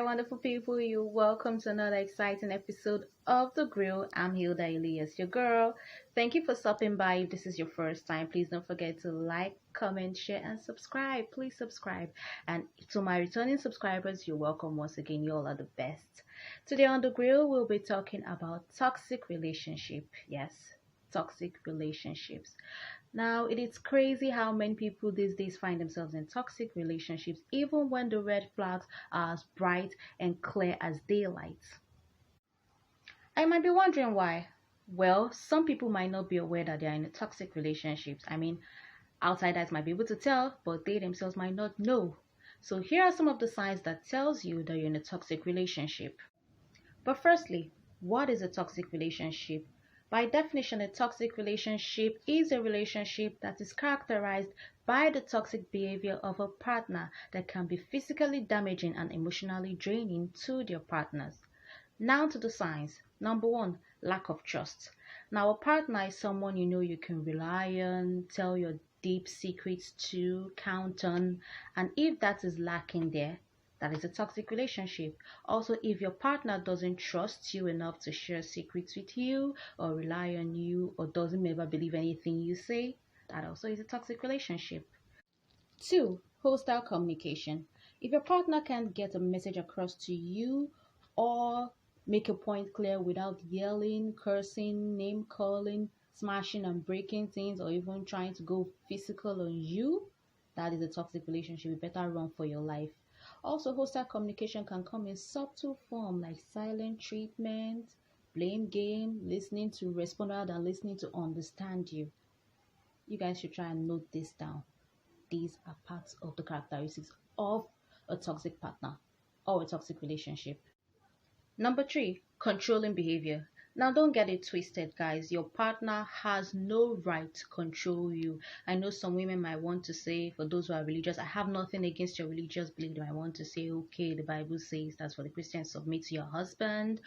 wonderful people. You're welcome to another exciting episode of The Grill. I'm Hilda Elias, your girl. Thank you for stopping by. If this is your first time, please don't forget to like, comment, share, and subscribe. Please subscribe. And to my returning subscribers, you're welcome once again. You all are the best. Today on The Grill, we'll be talking about toxic relationship. Yes, toxic relationships. Now, it is crazy how many people these days find themselves in toxic relationships, even when the red flags are as bright and clear as daylight. I might be wondering why. Well, some people might not be aware that they are in a toxic relationships. Outsiders might be able to tell, but they themselves might not know. So here are some of the signs that tells you that you're in a toxic relationship. But firstly, what is a toxic relationship? By definition, a toxic relationship is a relationship that is characterized by the toxic behavior of a partner that can be physically damaging and emotionally draining to their partners. Now to the signs. Number one, lack of trust. Now, a partner is someone you know you can rely on, tell your deep secrets to, count on, and if that is lacking there, that is a toxic relationship. Also, if your partner doesn't trust you enough to share secrets with you or rely on you or doesn't ever believe anything you say, that also is a toxic relationship. Two, hostile communication. If your partner can't get a message across to you or make a point clear without yelling, cursing, name calling, smashing and breaking things, or even trying to go physical on you, that is a toxic relationship. You better run for your life. Also, hostile communication can come in subtle form like silent treatment, blame game, listening to respond rather than listening to understand you. You guys should try and note this down. These are parts of the characteristics of a toxic partner or a toxic relationship. Number three, controlling behavior. Now, don't get it twisted, guys. Your partner has no right to control you. I know some women might want to say, for those who are religious, I have nothing against your religious belief. They might want to say, okay, the Bible says that's for the Christians, submit to your husband,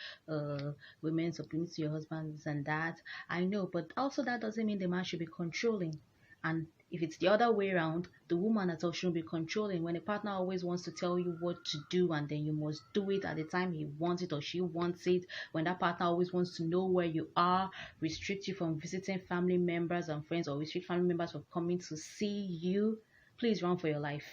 women submit to your husbands and that. I know, but also that doesn't mean the man should be controlling. And if it's the other way around, the woman at all shouldn't be controlling. When a partner always wants to tell you what to do and then you must do it at the time he wants it or she wants it, when that partner always wants to know where you are, restrict you from visiting family members and friends, or restrict family members from coming to see you, please run for your life.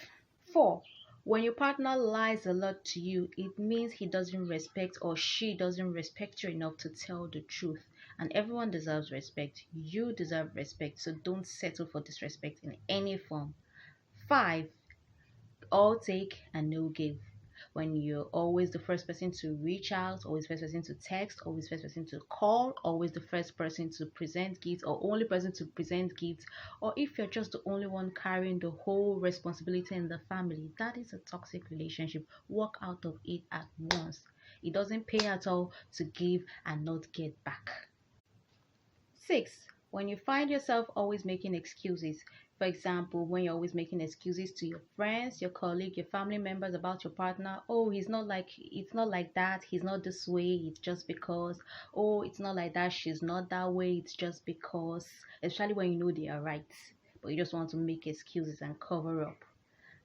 Four, when your partner lies a lot to you, it means he doesn't respect or she doesn't respect you enough to tell the truth. And everyone deserves respect. You deserve respect, so don't settle for disrespect in any form. Five, all take and no give. When you're always the first person to reach out, always first person to text, always first person to call, always the first person to present gifts or only person to present gifts, or if you're just the only one carrying the whole responsibility in the family, that is a toxic relationship. Walk out of it at once. It doesn't pay at all to give and not get back. Six, when you find yourself always making excuses. For example, when you're always making excuses to your friends, your colleague, your family members about your partner. Oh, it's not like that. He's not this way. It's just because. Oh, it's not like that. She's not that way. It's just because. Especially when you know they are right, but you just want to make excuses and cover up.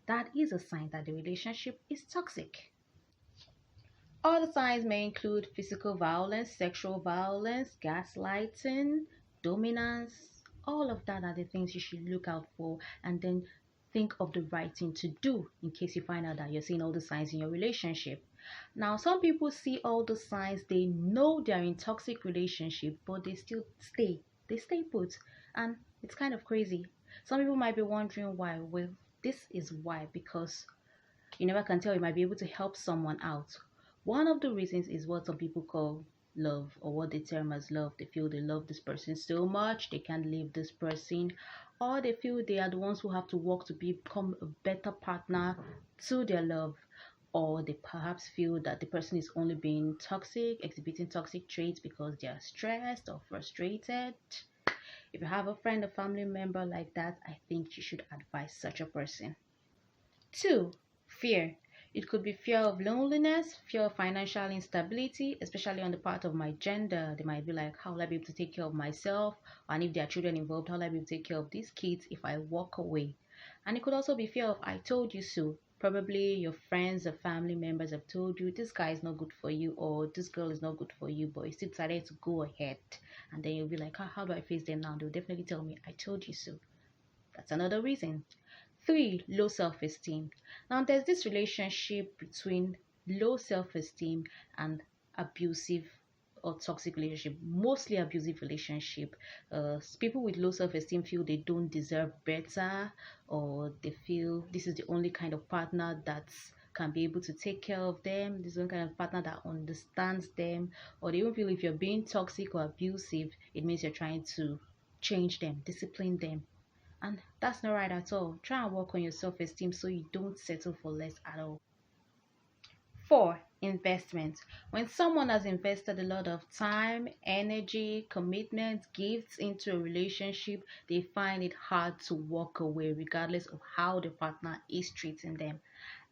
That is a sign that the relationship is toxic. Other signs may include physical violence, sexual violence, gaslighting, dominance. All of that are the things you should look out for and then think of the right thing to do in case you find out that you're seeing all the signs in your relationship. Now, some people see all the signs, they know they're in toxic relationship, but they still stay. They stay put. And it's kind of crazy. Some people might be wondering why. Well, this is why, because you never can tell, you might be able to help someone out. One of the reasons is what some people call love or what they term as love. They feel they love this person so much they can't leave this person, or they feel they are the ones who have to work to become a better partner to their love, or they perhaps feel that the person is only being toxic, exhibiting toxic traits because they are stressed or frustrated. If you have a friend or family member like that, I think you should advise such a person. Two, fear. It could be fear of loneliness, fear of financial instability, especially on the part of my gender. They might be like, how will I be able to take care of myself? And if there are children involved, how will I be able to take care of these kids if I walk away? And it could also be fear of I told you so. Probably your friends or family members have told you this guy is not good for you or this girl is not good for you, but you still decided to go ahead. And then you'll be like, how do I face them now? They'll definitely tell me, I told you so. That's another reason. 3, low self-esteem. Now, there's this relationship between low self-esteem and abusive or toxic relationship, mostly abusive relationship. People with low self-esteem feel they don't deserve better, or they feel this is the only kind of partner that can be able to take care of them. This is one kind of partner that understands them, or they even feel if you're being toxic or abusive, it means you're trying to change them, discipline them, and that's not right at all. Try and work on your self-esteem so you don't settle for less at all. 4, investment. When someone has invested a lot of time, energy, commitment, gifts into a relationship, they find it hard to walk away regardless of how the partner is treating them.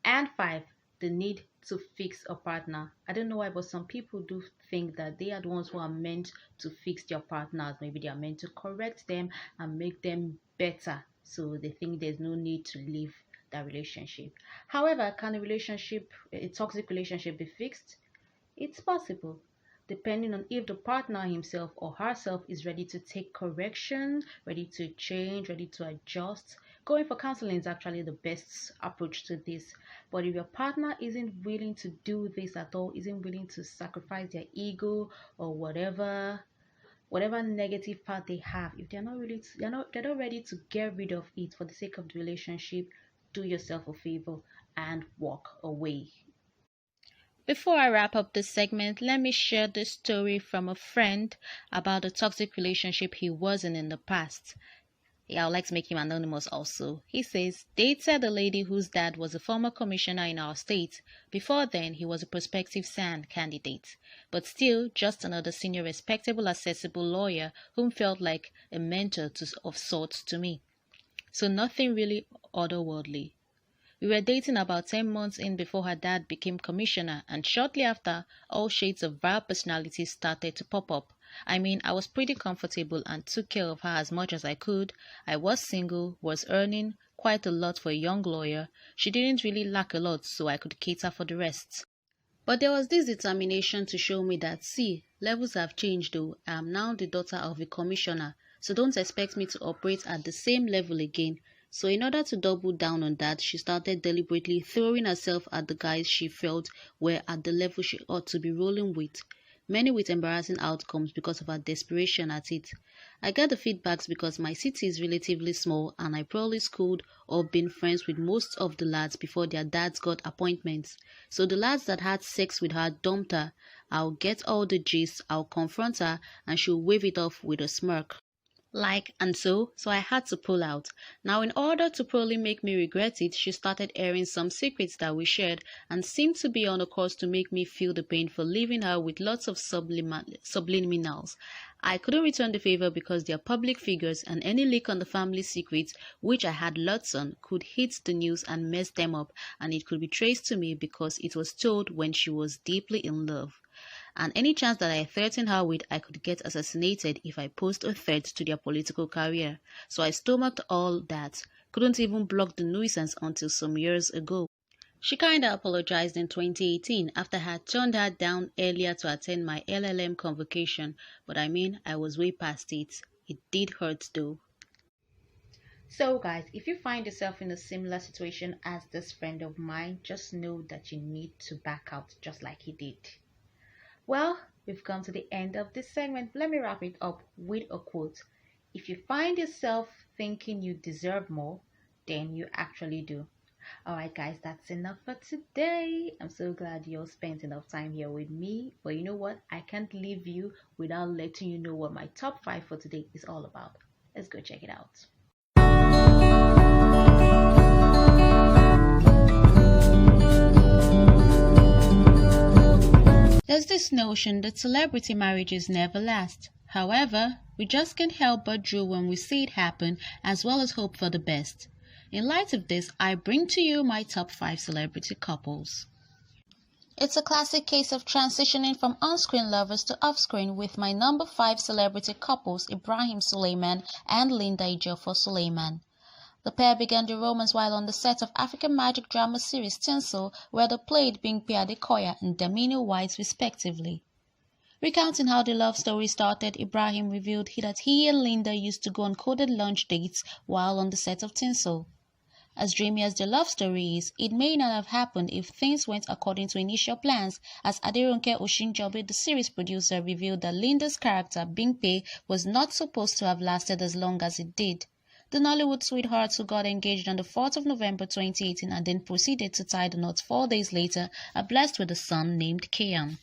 And 5, the need to fix a partner. I don't know why, but some people do think that they are the ones who are meant to fix their partners. Maybe they are meant to correct them and make them better. So they think there's no need to leave that relationship. However, can a toxic relationship be fixed? It's possible, depending on if the partner himself or herself is ready to take correction, ready to change, ready to adjust. Going for counseling is actually the best approach to this. But if your partner isn't willing to do this at all, isn't willing to sacrifice their ego or whatever negative part they have, if they're not ready to get rid of it for the sake of the relationship, do yourself a favor and walk away. Before I wrap up this segment, let me share this story from a friend about a toxic relationship he was in the past. Yeah, I would like to make him anonymous also. He says, dated a lady whose dad was a former commissioner in our state. Before then, he was a prospective SAN candidate, but still just another senior respectable accessible lawyer whom felt like a mentor of sorts to me. So nothing really otherworldly. We were dating about 10 months in before her dad became commissioner, and shortly after, all shades of vile personalities started to pop up. I mean, I was pretty comfortable and took care of her as much as I could. I was single, was earning quite a lot for a young lawyer. She didn't really lack a lot, so I could cater for the rest. But there was this determination to show me that, see, levels have changed though. I am now the daughter of a commissioner, so don't expect me to operate at the same level again. So in order to double down on that, she started deliberately throwing herself at the guys she felt were at the level she ought to be rolling with, many with embarrassing outcomes because of her desperation at it. I got the feedbacks because my city is relatively small and I probably schooled or been friends with most of the lads before their dads got appointments. So the lads that had sex with her dumped her. I'll get all the gist, I'll confront her, and she'll wave it off with a smirk. So I had to pull out. Now, in order to probably make me regret it, she started airing some secrets that we shared and seemed to be on a course to make me feel the pain for leaving her with lots of subliminals. I couldn't return the favor because they are public figures and any leak on the family secrets, which I had lots on, could hit the news and mess them up, and it could be traced to me because it was told when she was deeply in love. And any chance that I threatened her with, I could get assassinated if I posed a threat to their political career. So I stomached all that, couldn't even block the nuisance until some years ago. She kinda apologized in 2018 after I had turned her down earlier to attend my LLM convocation, but I mean, I was way past it. It did hurt though. So guys, if you find yourself in a similar situation as this friend of mine, just know that you need to back out just like he did. Well, we've come to the end of this segment. Let me wrap it up with a quote. If you find yourself thinking you deserve more, then you actually do. Alright guys, that's enough for today. I'm so glad you all spent enough time here with me. But you know what? I can't leave you without letting you know what my top 5 for today is all about. Let's go check it out. There's this notion that celebrity marriages never last. However, we just can't help but drool when we see it happen, as well as hope for the best. In light of this, I bring to you my top 5 celebrity couples. It's a classic case of transitioning from on-screen lovers to off-screen with my number 5 celebrity couples, Ibrahim Sulaiman and Linda Ejiofor Sulaiman. The pair began their romance while on the set of African magic drama series Tinsel, where they played Bimpe Adekoya and Damini White respectively. Recounting how the love story started, Ibrahim revealed that he and Linda used to go on coded lunch dates while on the set of Tinsel. As dreamy as the love story is, it may not have happened if things went according to initial plans, as Aderonke Oshinjobe, the series producer, revealed that Linda's character, Bimpe, was not supposed to have lasted as long as it did. The Nollywood sweethearts who got engaged on the 4th of November 2018 and then proceeded to tie the knot 4 days later are blessed with a son named Kian.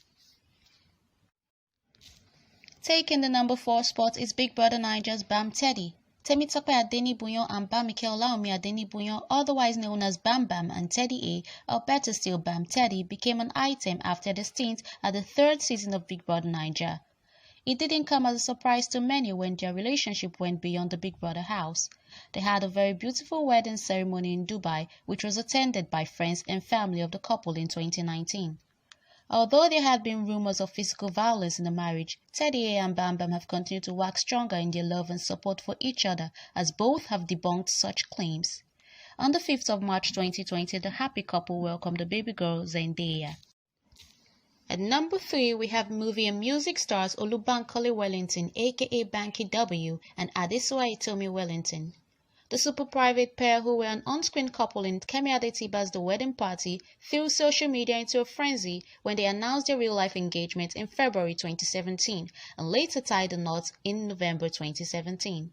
Taking the number 4 spot is Big Brother Naija's Bam Teddy. Temitope Adenibuyon and Bamike Olaomi Adenibuyon, otherwise known as Bam Bam and Teddy A, or better still Bam Teddy, became an item after the stint at the 3rd season of Big Brother Naija. It didn't come as a surprise to many when their relationship went beyond the Big Brother house. They had a very beautiful wedding ceremony in Dubai, which was attended by friends and family of the couple in 2019. Although there had been rumors of physical violence in the marriage, Teddy A and Bam Bam have continued to wax stronger in their love and support for each other, as both have debunked such claims. On the 5th of March 2020, the happy couple welcomed the baby girl Zendaya. At number 3, we have movie and music stars Olubankole Wellington, aka Banky W, and Adesuwa Itomi Wellington. The super private pair, who were an on-screen couple in Kemi Adetiba's The Wedding Party, threw social media into a frenzy when they announced their real-life engagement in February 2017 and later tied the knot in November 2017.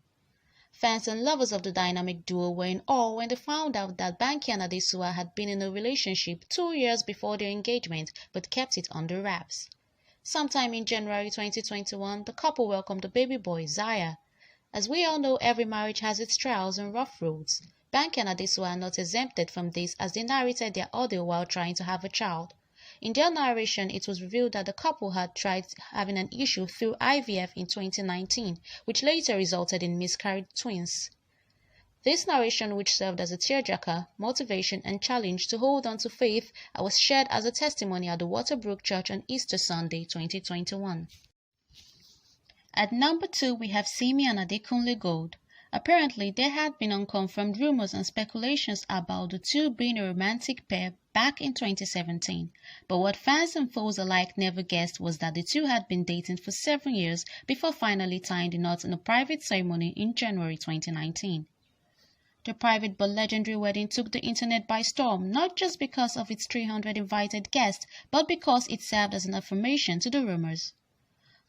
Fans and lovers of the dynamic duo were in awe when they found out that Banky and Adesuwa had been in a relationship 2 years before their engagement but kept it under wraps. Sometime in January 2021, the couple welcomed the baby boy, Zaya. As we all know, every marriage has its trials and rough roads. Banky and Adesuwa are not exempted from this, as they narrated their audio while trying to have a child. In their narration, it was revealed that the couple had tried having an issue through IVF in 2019, which later resulted in miscarried twins. This narration, which served as a tearjerker, motivation and challenge to hold on to faith, was shared as a testimony at the Waterbrook Church on Easter Sunday 2021. At number 2, we have Simi and Adekunle Gold. Apparently, there had been unconfirmed rumors and speculations about the two being a romantic pair back in 2017. But what fans and foes alike never guessed was that the two had been dating for 7 years before finally tying the knot in a private ceremony in January 2019. The private but legendary wedding took the internet by storm, not just because of its 300 invited guests, but because it served as an affirmation to the rumors.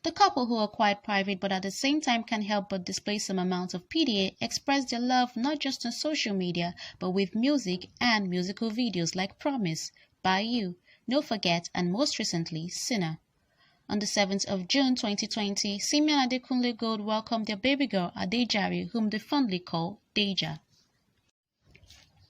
The couple, who are quite private but at the same time can help but display some amount of PDA, expressed their love not just on social media but with music and musical videos like Promise, By You, No Forget and most recently Sinner. On the 7th of June 2020, Simi and Adekunle Gold welcomed their baby girl Adejare, whom they fondly call Deja.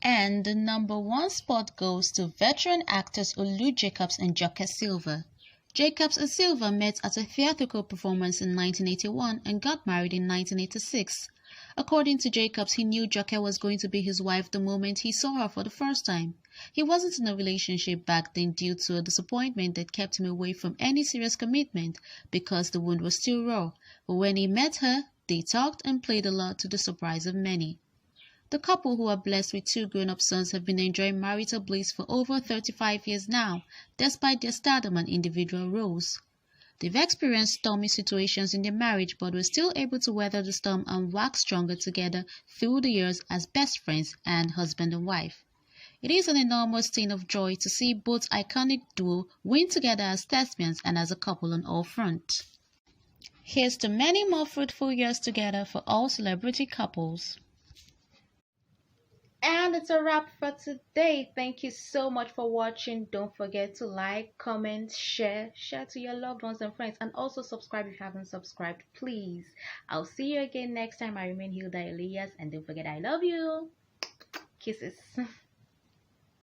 And the number 1 spot goes to veteran actors Olu Jacobs and Joke Silva. Jacobs and Silva met at a theatrical performance in 1981 and got married in 1986. According to Jacobs, he knew Joke was going to be his wife the moment he saw her for the first time. He wasn't in a relationship back then due to a disappointment that kept him away from any serious commitment because the wound was still raw, but when he met her, they talked and played a lot to the surprise of many. The couple, who are blessed with 2 grown-up sons, have been enjoying marital bliss for over 35 years now, despite their stardom and individual roles. They've experienced stormy situations in their marriage, but were still able to weather the storm and wax stronger together through the years as best friends and husband and wife. It is an enormous thing of joy to see both iconic duo win together as thespians and as a couple on all fronts. Here's to many more fruitful years together for all celebrity couples. And it's a wrap for today. Thank you so much for watching. Don't forget to like, comment, share to your loved ones and friends, and also subscribe if you haven't subscribed, please. I'll see you again next time. I remain Hilda Elias, and don't forget I love you. Kisses.